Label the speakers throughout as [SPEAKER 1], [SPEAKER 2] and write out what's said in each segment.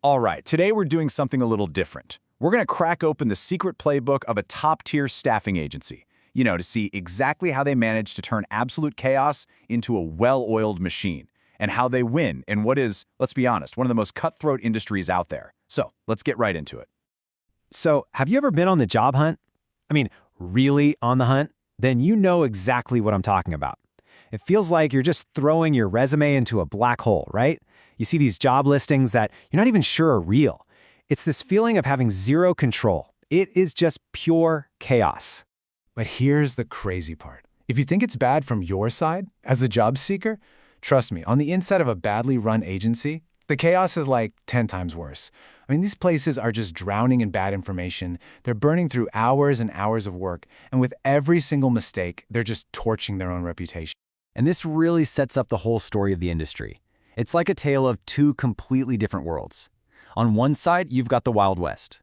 [SPEAKER 1] All right, today we're doing something a little different. We're going to crack open the secret playbook of a top-tier staffing agency, to see exactly how they manage to turn absolute chaos into a well-oiled machine, and how they win in what is, let's be honest, one of the most cutthroat industries out there. So, let's get right into it.
[SPEAKER 2] So, have you ever been on the job hunt? I mean, really on the hunt? Then you know exactly what I'm talking about. It feels like you're just throwing your resume into a black hole, right? You see these job listings that you're not even sure are real. It's this feeling of having zero control. It is just pure chaos.
[SPEAKER 3] But here's the crazy part. If you think it's bad from your side, as a job seeker, trust me, on the inside of a badly run agency, the chaos is like 10 times worse. I mean, these places are just drowning in bad information. They're burning through hours and hours of work, and with every single mistake, they're just torching their own reputation.
[SPEAKER 2] And this really sets up the whole story of the industry. It's like a tale of two completely different worlds. On one side, you've got the Wild West.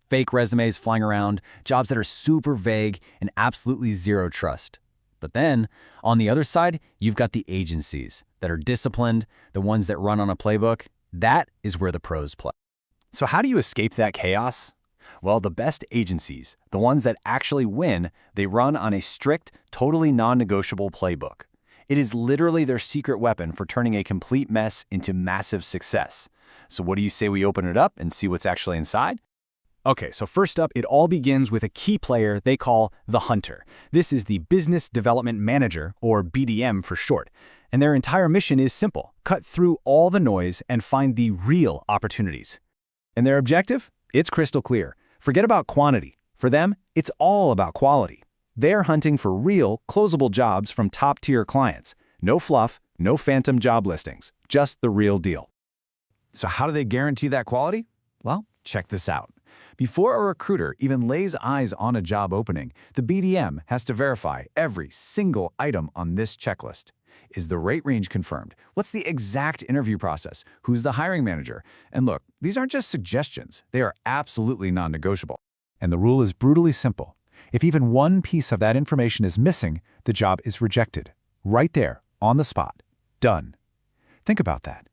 [SPEAKER 2] Fake resumes flying around, jobs that are super vague, and absolutely zero trust. But then, on the other side, you've got the agencies that are disciplined, the ones that run on a playbook. That is where the pros play.
[SPEAKER 1] So how do you escape that chaos? Well, the best agencies, the ones that actually win, they run on a strict, totally non-negotiable playbook. It is literally their secret weapon for turning a complete mess into massive success. So what do you say we open it up and see what's actually inside?
[SPEAKER 4] Okay, so first up, it all begins with a key player they call the hunter. This is the Business Development Manager, or BDM for short. And their entire mission is simple: cut through all the noise and find the real opportunities.
[SPEAKER 1] And their objective? It's crystal clear. Forget about quantity. For them, it's all about quality. They're hunting for real, closable jobs from top-tier clients. No fluff, no phantom job listings, just the real deal. So how do they guarantee that quality? Well, check this out. Before a recruiter even lays eyes on a job opening, the BDM has to verify every single item on this checklist. Is the rate range confirmed? What's the exact interview process? Who's the hiring manager? And look, these aren't just suggestions. They are absolutely non-negotiable. And the rule is brutally simple. If even one piece of that information is missing, the job is rejected. Right there, on the spot. Done. Think about that.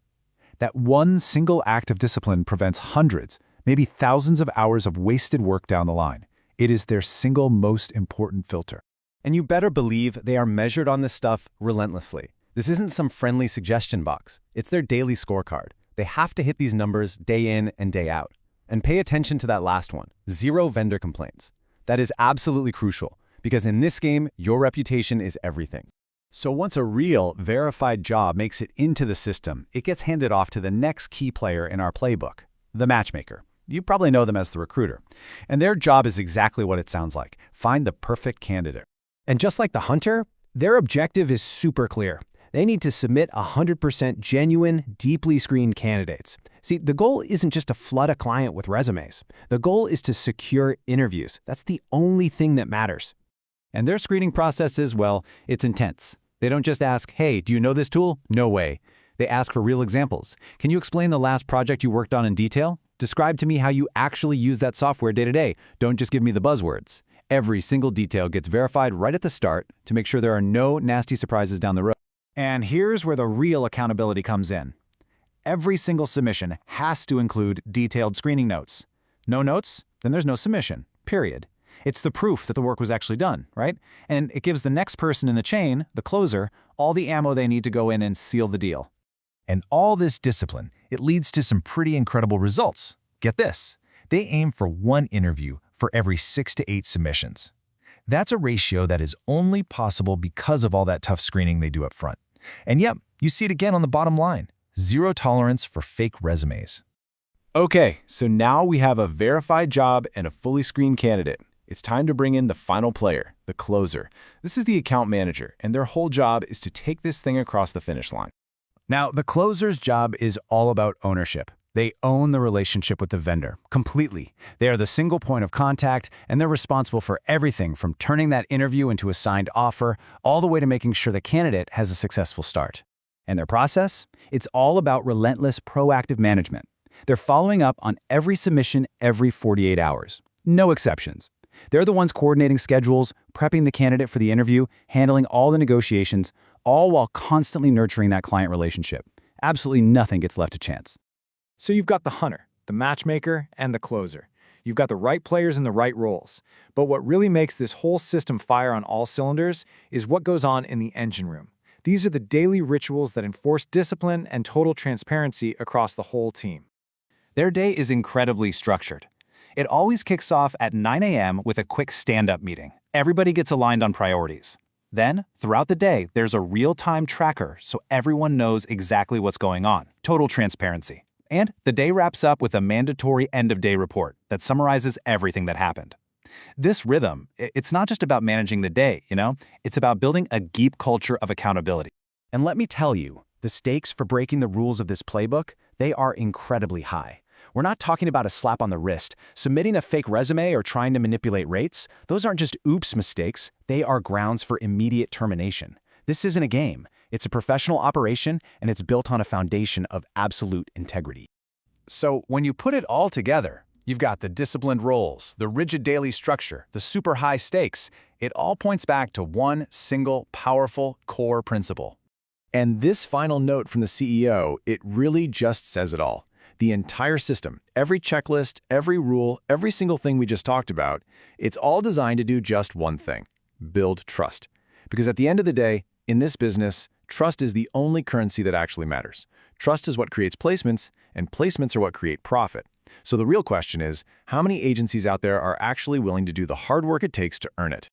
[SPEAKER 1] That one single act of discipline prevents hundreds, maybe thousands of hours of wasted work down the line. It is their single most important filter.
[SPEAKER 2] And you better believe they are measured on this stuff relentlessly. This isn't some friendly suggestion box. It's their daily scorecard. They have to hit these numbers day in and day out. And pay attention to that last one: 0 vendor complaints. That is absolutely crucial, because in this game, your reputation is everything.
[SPEAKER 1] So once a real, verified job makes it into the system, it gets handed off to the next key player in our playbook, the matchmaker. You probably know them as the recruiter. And their job is exactly what it sounds like: find the perfect candidate.
[SPEAKER 4] And just like the hunter, their objective is super clear. They need to submit 100% genuine, deeply screened candidates. See, the goal isn't just to flood a client with resumes. The goal is to secure interviews. That's the only thing that matters.
[SPEAKER 1] And their screening process is, well, it's intense. They don't just ask, hey, do you know this tool? No way. They ask for real examples. Can you explain the last project you worked on in detail? Describe to me how you actually use that software day to day. Don't just give me the buzzwords. Every single detail gets verified right at the start to make sure there are no nasty surprises down the road. And here's where the real accountability comes in. Every single submission has to include detailed screening notes. No notes? Then there's no submission, period. It's the proof that the work was actually done, right? And it gives the next person in the chain, the closer, all the ammo they need to go in and seal the deal.
[SPEAKER 5] And all this discipline, it leads to some pretty incredible results. Get this, they aim for 1 interview for every 6 to 8 submissions. That's a ratio that is only possible because of all that tough screening they do up front. And yep, you see it again on the bottom line: 0 tolerance for fake resumes.
[SPEAKER 1] Okay, so now we have a verified job and a fully screened candidate. It's time to bring in the final player, the closer. This is the account manager, and their whole job is to take this thing across the finish line. Now, the closer's job is all about ownership. They own the relationship with the vendor completely. They are the single point of contact, and they're responsible for everything from turning that interview into a signed offer, all the way to making sure the candidate has a successful start. And their process? It's all about relentless, proactive management. They're following up on every submission every 48 hours. No exceptions. They're the ones coordinating schedules, prepping the candidate for the interview, handling all the negotiations, all while constantly nurturing that client relationship. Absolutely nothing gets left to chance.
[SPEAKER 3] So you've got the hunter, the matchmaker, and the closer. You've got the right players in the right roles. But what really makes this whole system fire on all cylinders is what goes on in the engine room. These are the daily rituals that enforce discipline and total transparency across the whole team.
[SPEAKER 1] Their day is incredibly structured. It always kicks off at 9 a.m. with a quick stand-up meeting. Everybody gets aligned on priorities. Then, throughout the day, there's a real-time tracker so everyone knows exactly what's going on. Total transparency. And the day wraps up with a mandatory end-of-day report that summarizes everything that happened. This rhythm, it's not just about managing the day, It's about building a deep culture of accountability.
[SPEAKER 2] And let me tell you, the stakes for breaking the rules of this playbook, they are incredibly high. We're not talking about a slap on the wrist, submitting a fake resume, or trying to manipulate rates. Those aren't just oops mistakes, they are grounds for immediate termination. This isn't a game. It's a professional operation, and it's built on a foundation of absolute integrity.
[SPEAKER 1] So when you put it all together, you've got the disciplined roles, the rigid daily structure, the super high stakes. It all points back to one single, powerful core principle.
[SPEAKER 2] And this final note from the CEO, it really just says it all. The entire system, every checklist, every rule, every single thing we just talked about, it's all designed to do just one thing: build trust. Because at the end of the day, in this business, trust is the only currency that actually matters. Trust is what creates placements, and placements are what create profit. So the real question is, how many agencies out there are actually willing to do the hard work it takes to earn it?